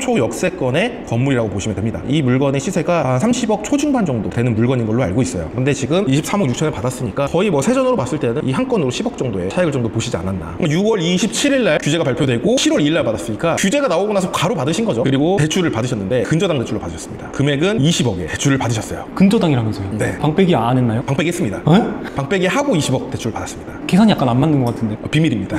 초역세권의 건물이라고 보시면 됩니다. 이 물건의 시세가 한 30억 초중반 정도 되는 물건인 걸로 알고 있어요. 근데 지금 23억 6천에 받았으니까 거의 뭐 세전으로 봤을 때는 이 한 건으로 10억 정도의 차익을 정도 보시지 않았나. 6월 27일 날 규제가 발표되고 7월 2일 날 받았으니까 규제가 나오고 나서 바로 받으신 거죠. 그리고 대출을 받으셨는데 근저당 대출로 받으셨습니다. 금액은 20억에 대출을 받으셨어요. 근저당이라면서요? 네. 방빼기 안 했나요? 방빼기 했습니다. 방빼기 하고 20억 대출 받았습니다. 계산이 약간 안 맞는 것 같은데. 비밀입니다.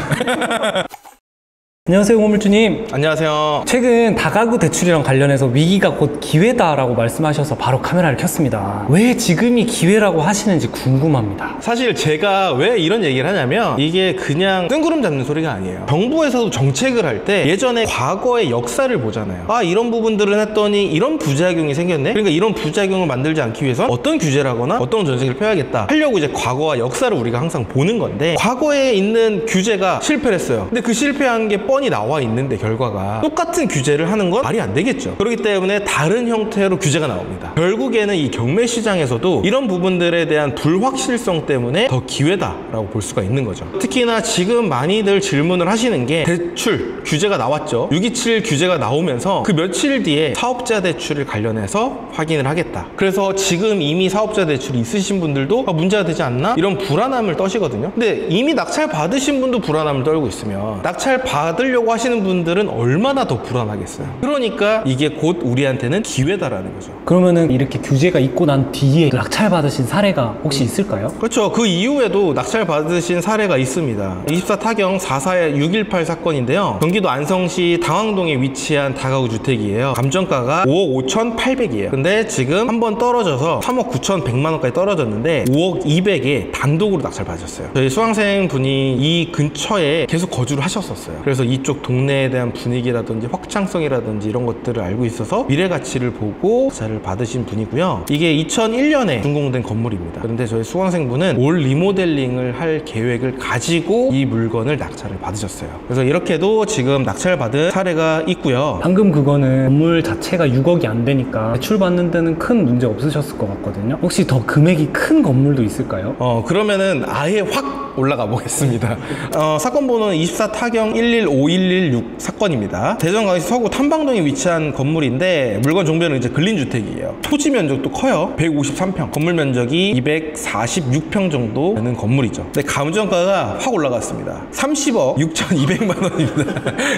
안녕하세요, 고물주님. 안녕하세요. 최근 다가구 대출이랑 관련해서 위기가 곧 기회다라고 말씀하셔서 바로 카메라를 켰습니다. 왜 지금이 기회라고 하시는지 궁금합니다. 사실 제가 왜 이런 얘기를 하냐면 이게 그냥 뜬구름 잡는 소리가 아니에요. 정부에서도 정책을 할 때 예전에 과거의 역사를 보잖아요. 아, 이런 부분들을 했더니 이런 부작용이 생겼네. 그러니까 이런 부작용을 만들지 않기 위해서 어떤 규제를 하거나 어떤 정책을 펴야겠다 하려고 이제 과거와 역사를 우리가 항상 보는 건데, 과거에 있는 규제가 실패를 했어요. 근데 그 실패한 게 뻔히 나와 있는데 결과가 똑같은 규제를 하는 건 말이 안 되겠죠. 그렇기 때문에 다른 형태로 규제가 나옵니다. 결국에는 이 경매 시장에서도 이런 부분들에 대한 불확실성 때문에 더 기회다라고 볼 수가 있는 거죠. 특히나 지금 많이들 질문을 하시는 게 대출 규제가 나왔죠. 627 규제가 나오면서 그 며칠 뒤에 사업자 대출을 관련해서 확인을 하겠다. 그래서 지금 이미 사업자 대출이 있으신 분들도 문제가 되지 않나? 이런 불안함을 떠시거든요. 근데 이미 낙찰 받으신 분도 불안함을 떨고 있으면 낙찰 받으려고 하시는 분들은 얼마나 더 불안하겠어요. 그러니까 이게 곧 우리한테는 기회다라는 거죠. 그러면은 이렇게 규제가 있고 난 뒤에 낙찰 받으신 사례가 혹시 있을까요? 그렇죠. 그 이후에도 낙찰 받으신 사례가 있습니다. 24 타경 44-618 사건인데요. 경기도 안성시 당황동에 위치한 다가구 주택이에요. 감정가가 5억 5,800이에요. 근데 지금 한번 떨어져서 3억 9,100만 원까지 떨어졌는데 5억 200에 단독으로 낙찰 받으셨어요. 저희 수강생 분이 이 근처에 계속 거주를 하셨었어요. 그래서 이쪽 동네에 대한 분위기라든지 확장성이라든지 이런 것들을 알고 있어서 미래 가치를 보고 낙찰을 받으신 분이고요. 이게 2001년에 준공된 건물입니다. 그런데 저희 수강생분은 올 리모델링을 할 계획을 가지고 이 물건을 낙찰을 받으셨어요. 그래서 이렇게도 지금 낙찰 받은 사례가 있고요. 방금 그거는 건물 자체가 6억이 안 되니까 대출 받는 데는 큰 문제 없으셨을 것 같거든요. 혹시 더 금액이 큰 건물도 있을까요? 그러면은 아예 확 올라가 보겠습니다. 사건 번호는 24 타경 115116 사건입니다. 대전광역시 서구 탐방동에 위치한 건물인데 물건 종별은 이제 근린주택이에요. 토지 면적도 커요. 153평. 건물 면적이 246평 정도 되는 건물이죠. 근데 감정가가 확 올라갔습니다. 30억 6,200만 원입니다.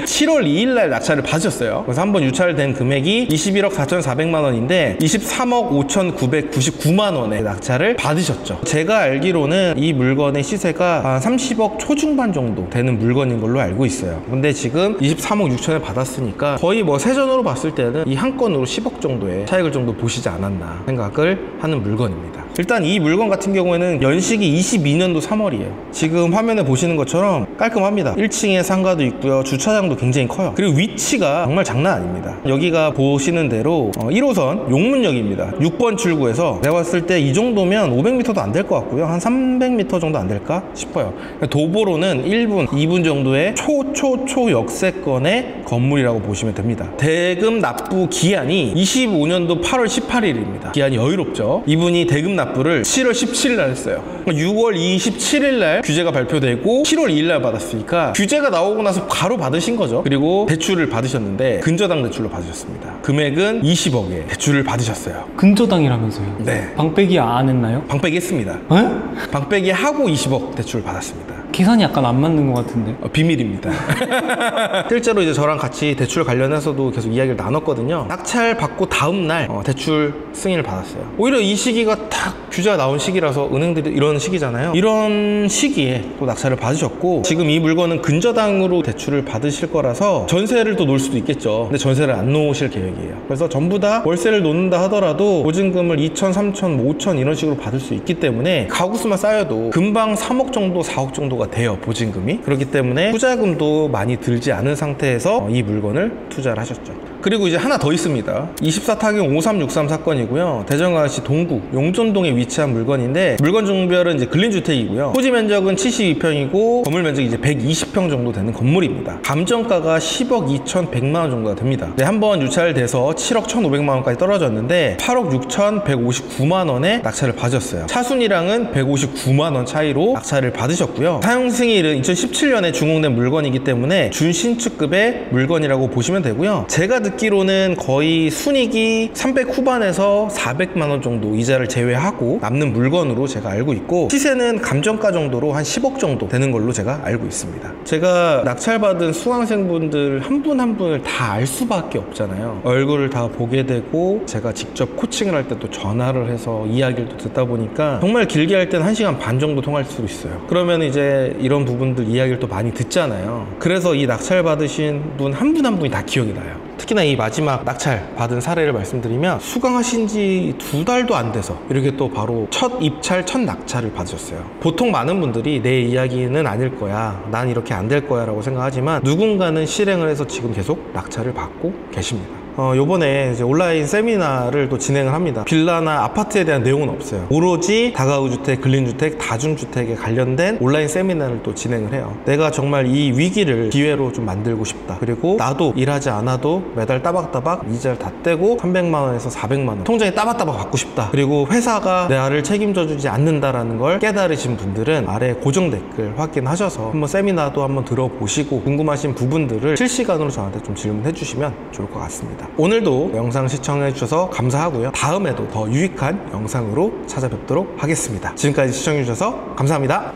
7월 2일 날 낙찰을 받으셨어요. 그래서 한번 유찰된 금액이 21억 4,400만 원인데 23억 5,999만 원의 낙찰을 받으셨죠. 제가 알기로는 이 물건의 시세가 한 30억 초중반 정도 되는 물건인 걸로 알고 있어요. 근데 지금 23억 6천에 받았으니까 거의 뭐 세전으로 봤을 때는 이 한 건으로 10억 정도의 차익을 정도 보시지 않았나 생각을 하는 물건입니다. 일단 이 물건 같은 경우에는 연식이 22년도 3월이에요. 지금 화면에 보시는 것처럼 깔끔합니다. 1층에 상가도 있고요. 주차장도 굉장히 커요. 그리고 위치가 정말 장난 아닙니다. 여기가 보시는 대로 1호선 용문역입니다. 6번 출구에서 내가 봤을 때 이 정도면 500m도 안 될 것 같고요. 한 300m 정도 안 될까 싶어요. 도보로는 1분, 2분 정도의 초역세권의 건물이라고 보시면 됩니다. 대금 납부 기한이 25년도 8월 18일입니다. 기한이 여유롭죠. 이분이 대금 납부를 7월 17일 날 했어요. 6월 27일 날 규제가 발표되고 7월 2일 날 받았으니까 규제가 나오고 나서 바로 받으신 거죠. 그리고 대출을 받으셨는데 근저당 대출로 받으셨습니다. 금액은 20억에 대출을 받으셨어요. 근저당이라면서요? 네. 방빼기 안 했나요? 방빼기 했습니다. 방빼기 하고 20억 대출을 받았습니다. 계산이 약간 안 맞는 것 같은데. 비밀입니다. 실제로 이제 저랑 같이 대출 관련해서도 계속 이야기를 나눴거든요. 낙찰 받고 다음날 대출 승인을 받았어요. 오히려 이 시기가 딱 규제가 나온 시기라서 은행들이 이런 시기잖아요. 이런 시기에 또 낙찰을 받으셨고 지금 이 물건은 근저당으로 대출을 받으실 거라서 전세를 또 놓을 수도 있겠죠. 근데 전세를 안 놓으실 계획이에요. 그래서 전부 다 월세를 놓는다 하더라도 보증금을 2천, 3천, 5천 이런 식으로 받을 수 있기 때문에 가구수만 쌓여도 금방 3억 정도, 4억 정도가 돼요, 보증금이. 그렇기 때문에 투자금도 많이 들지 않은 상태에서 이 물건을 투자를 하셨죠. 그리고 이제 하나 더 있습니다. 24 타경 5363 사건이고요. 대전광역시 동구 용전동에 위치한 물건인데 물건 종별은 이제 근린주택이고요. 토지 면적은 72평이고 건물 면적이 이제 120평 정도 되는 건물입니다. 감정가가 10억 2,100만 원 정도가 됩니다. 네, 한번 유찰돼서 7억 1,500만 원까지 떨어졌는데 8억 6,159만 원에 낙찰을 받으셨어요. 차순위랑은 159만 원 차이로 낙찰을 받으셨고요. 사용 승일은 2017년에 준공된 물건이기 때문에 준신축급의 물건이라고 보시면 되고요. 제가 듣기로는 거의 순이익이 300 후반에서 400만 원 정도 이자를 제외하고 남는 물건으로 제가 알고 있고, 시세는 감정가 정도로 한 10억 정도 되는 걸로 제가 알고 있습니다. 제가 낙찰받은 수강생분들 한 분 한 분을 다 알 수밖에 없잖아요. 얼굴을 다 보게 되고 제가 직접 코칭을 할 때 또 전화를 해서 이야기를 또 듣다 보니까 정말 길게 할 때는 1시간 반 정도 통할 수도 있어요. 그러면 이제 이런 부분들 이야기를 또 많이 듣잖아요. 그래서 이 낙찰 받으신 분 한 분 한 분이 다 기억이 나요. 특히나 이 마지막 낙찰 받은 사례를 말씀드리면, 수강하신 지 2달도 안 돼서 이렇게 또 바로 첫 입찰, 첫 낙찰을 받으셨어요. 보통 많은 분들이 내 이야기는 아닐 거야, 난 이렇게 안 될 거야 라고 생각하지만, 누군가는 실행을 해서 지금 계속 낙찰을 받고 계십니다. 요번에 이제 온라인 세미나를 또 진행을 합니다. 빌라나 아파트에 대한 내용은 없어요. 오로지 다가구주택, 근린주택, 다중주택에 관련된 온라인 세미나를 또 진행을 해요. 내가 정말 이 위기를 기회로 좀 만들고 싶다. 그리고 나도 일하지 않아도 매달 따박따박 이자를 다 떼고 300만 원에서 400만 원 통장에 따박따박 받고 싶다. 그리고 회사가 내 나를 책임져 주지 않는다라는 걸 깨달으신 분들은 아래 고정 댓글 확인하셔서 한번 세미나도 한번 들어보시고, 궁금하신 부분들을 실시간으로 저한테 좀 질문해 주시면 좋을 것 같습니다. 오늘도 영상 시청해 주셔서 감사하고요. 다음에도 더 유익한 영상으로 찾아뵙도록 하겠습니다. 지금까지 시청해 주셔서 감사합니다.